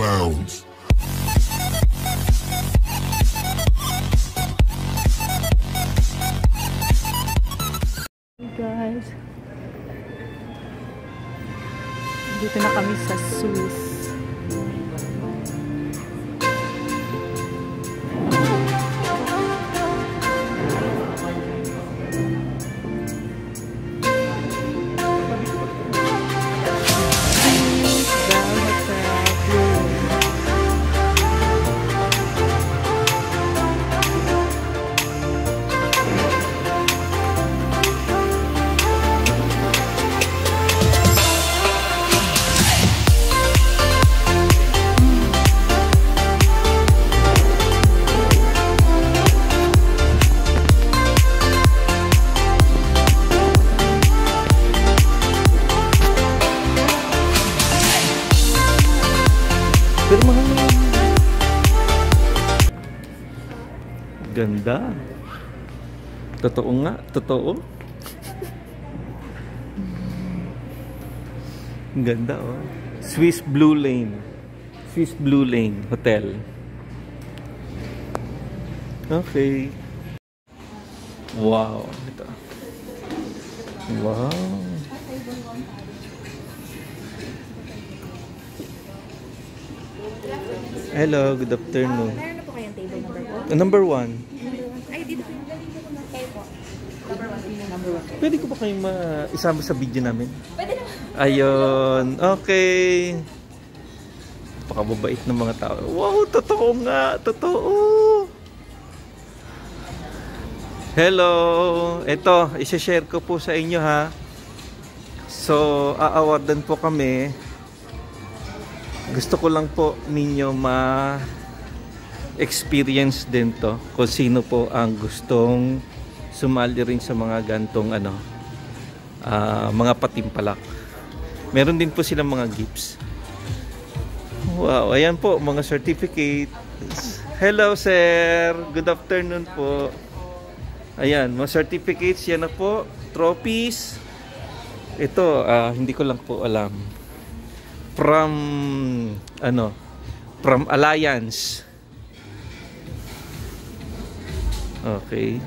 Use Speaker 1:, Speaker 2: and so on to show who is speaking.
Speaker 1: bounds.
Speaker 2: Hey guys, dito na kami sa Swiss. Pero mahal na yun. Ganda. Totoo nga. Totoo. Ganda oh. Swiss Blue Lane. Swiss Blue Lane Hotel. Okay. Wow. Ito. Wow. Hello, good afternoon.
Speaker 3: Meron na po kayong table number po?
Speaker 2: Number 1.
Speaker 3: Ay, dito po. Kayo po. Number 1.
Speaker 2: Pwede ko ba kayong isama sa video namin?
Speaker 3: Pwede na.
Speaker 2: Ayun, okay. Pakababait ng mga tao. Wow, totoo nga, totoo. Hello, ito, isa-share ko po sa inyo ha. So, aawardan po kami. Gusto ko lang po ninyo ma-experience din to kung sino po ang gustong sumali rin sa mga gantong mga patimpalak. Meron din po silang mga gifts. Wow, ayan po mga certificates. Hello sir, good afternoon po. Ayan, mga certificates yan na po, trophies. Ito, hindi ko lang po alam. From Alliance. Okay.